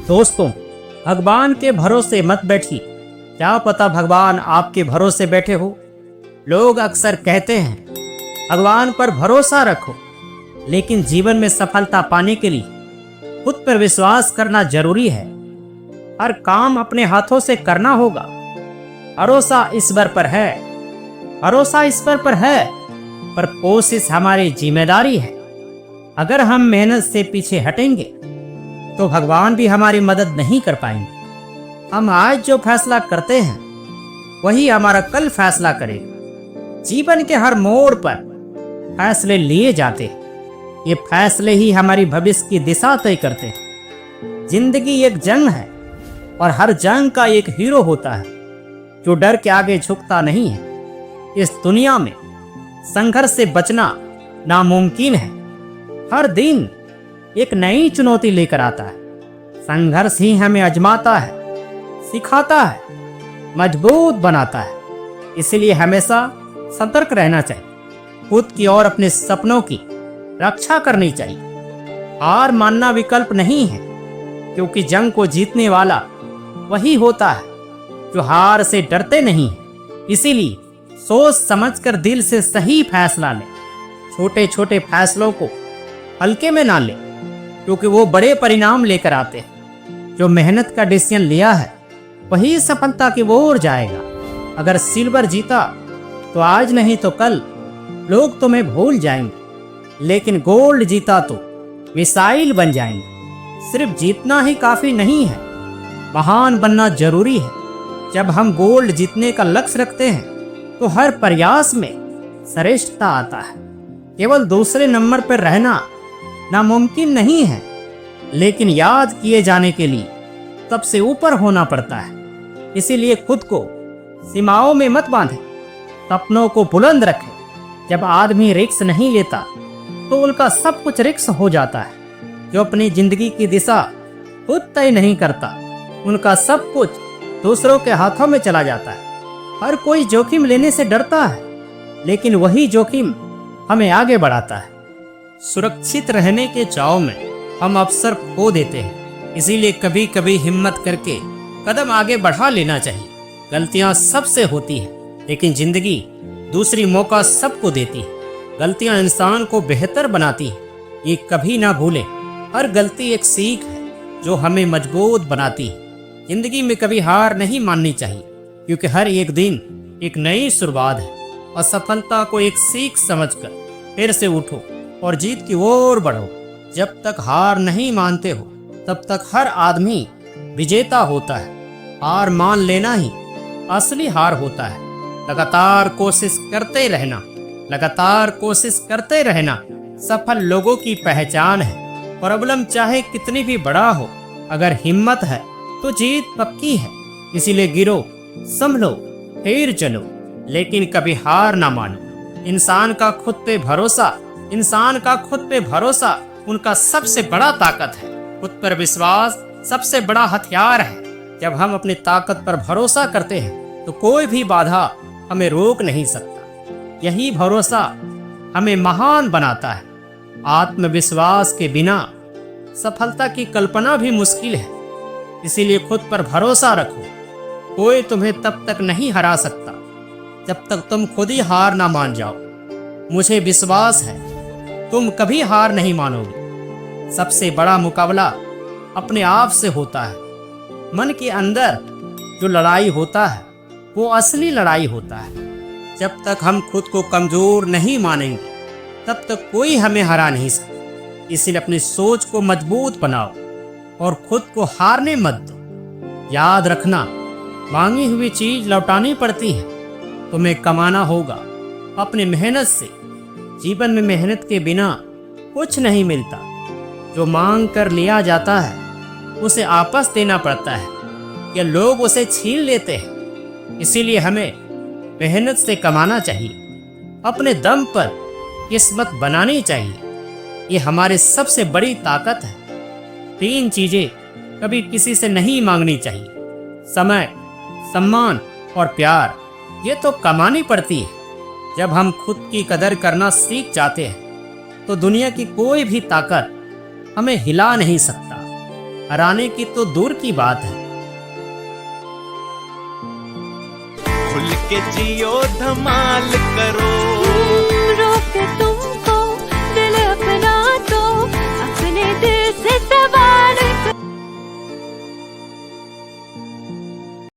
दोस्तों, भगवान के भरोसे मत बैठिए। क्या पता भगवान आपके भरोसे बैठे हो। लोग अक्सर कहते हैं भगवान पर भरोसा रखो, लेकिन जीवन में सफलता पाने के लिए खुद पर विश्वास करना जरूरी है। हर काम अपने हाथों से करना होगा। भरोसा ईश्वर पर है, भरोसा ईश्वर पर है, पर कोशिश हमारी जिम्मेदारी है। अगर हम मेहनत से पीछे हटेंगे तो भगवान भी हमारी मदद नहीं कर पाएंगे। हम आज जो फैसला करते हैं वही हमारा कल फैसला करेगा। जीवन के हर मोड़ पर फैसले लिए जाते हैं। ये फैसले ही हमारी भविष्य की दिशा तय करते हैं। जिंदगी एक जंग है और हर जंग का एक हीरो होता है जो डर के आगे झुकता नहीं है। इस दुनिया में संघर्ष से बचना नामुमकिन है। हर दिन एक नई चुनौती लेकर आता है। संघर्ष ही हमें आजमाता है, सिखाता है, मजबूत बनाता है। इसलिए हमेशा सतर्क रहना चाहिए। खुद की और अपने सपनों की रक्षा करनी चाहिए। हार मानना विकल्प नहीं है, क्योंकि जंग को जीतने वाला वही होता है जो हार से डरते नहीं है। इसीलिए सोच समझकर दिल से सही फैसला लें। छोटे छोटे फैसलों को हल्के में ना लें, क्योंकि वो बड़े परिणाम लेकर आते हैं। जो मेहनत का डिसीजन लिया है वही सफलता की ओर जाएगा। अगर सिल्वर जीता तो आज नहीं तो कल लोग तुम्हें भूल जाएंगे, लेकिन गोल्ड जीता तो मिसाइल बन जाएंगे। सिर्फ जीतना ही काफी नहीं है, महान बनना जरूरी है। जब हम गोल्ड जीतने का लक्ष्य रखते हैं तो हर प्रयास में श्रेष्ठता आता है। केवल दूसरे नंबर पर रहना नामुमकिन नहीं है, लेकिन याद किए जाने के लिए सबसे ऊपर होना पड़ता है। इसीलिए खुद को सीमाओं में मत बांधें, सपनों को बुलंद रखें। जब आदमी रिस्क नहीं लेता तो उनका सब कुछ रिस्क हो जाता है। जो अपनी जिंदगी की दिशा खुद तय नहीं करता, उनका सब कुछ दूसरों के हाथों में चला जाता है। हर कोई जोखिम लेने से डरता है, लेकिन वही जोखिम हमें आगे बढ़ाता है। सुरक्षित रहने के चाव में हम अवसर खो देते हैं। इसीलिए कभी कभी हिम्मत करके कदम आगे बढ़ा लेना चाहिए। गलतियां सबसे होती हैं, लेकिन जिंदगी दूसरी मौका सबको देती है। गलतियां इंसान को बेहतर बनाती हैं। ये कभी ना भूलें, हर गलती एक सीख है जो हमें मजबूत बनाती है। जिंदगी में कभी हार नहीं माननी चाहिए, क्योंकि हर एक दिन एक नई शुरुआत है। असफलता को एक सीख समझकर फिर से उठो और जीत की ओर बढ़ो। जब तक हार नहीं मानते हो तब तक हर आदमी विजेता होता है। हार मान लेना ही असली हार होता है। लगातार कोशिश करते रहना, लगातार कोशिश करते रहना सफल लोगों की पहचान है। प्रॉब्लम चाहे कितनी भी बड़ा हो, अगर हिम्मत है तो जीत पक्की है। इसीलिए गिरो, संभलो, फिर चलो, लेकिन कभी हार ना मानो। इंसान का खुद पे भरोसा उनका सबसे बड़ा ताकत है। खुद पर विश्वास सबसे बड़ा हथियार है। जब हम अपनी ताकत पर भरोसा करते हैं तो कोई भी बाधा हमें रोक नहीं सकता। यही भरोसा हमें महान बनाता है। आत्मविश्वास के बिना सफलता की कल्पना भी मुश्किल है। इसीलिए खुद पर भरोसा रखो। कोई तुम्हें तब तक नहीं हरा सकता जब तक तुम खुद ही हार ना मान जाओ। मुझे विश्वास है तुम कभी हार नहीं मानोगे। सबसे बड़ा मुकाबला अपने आप से होता है। मन के अंदर जो लड़ाई होता है वो असली लड़ाई होता है। जब तक हम खुद को कमजोर नहीं मानेंगे तब तक कोई हमें हरा नहीं सकता। इसलिए अपनी सोच को मजबूत बनाओ और खुद को हारने मत दो। याद रखना, मांगी हुई चीज लौटानी पड़ती है, तुम्हें कमाना होगा अपनी मेहनत से। जीवन में मेहनत के बिना कुछ नहीं मिलता। जो मांग कर लिया जाता है उसे वापस देना पड़ता है, या लोग उसे छीन लेते हैं। इसीलिए हमें मेहनत से कमाना चाहिए, अपने दम पर किस्मत बनानी चाहिए। ये हमारी सबसे बड़ी ताकत है। 3 चीजें कभी किसी से नहीं मांगनी चाहिए: समय, सम्मान और प्यार। ये तो कमानी पड़ती है। जब हम खुद की कदर करना सीख जाते हैं तो दुनिया की कोई भी ताकत हमें हिला नहीं सकता। हराने की तो दूर की बात है। खुल के जियो धमाल करो,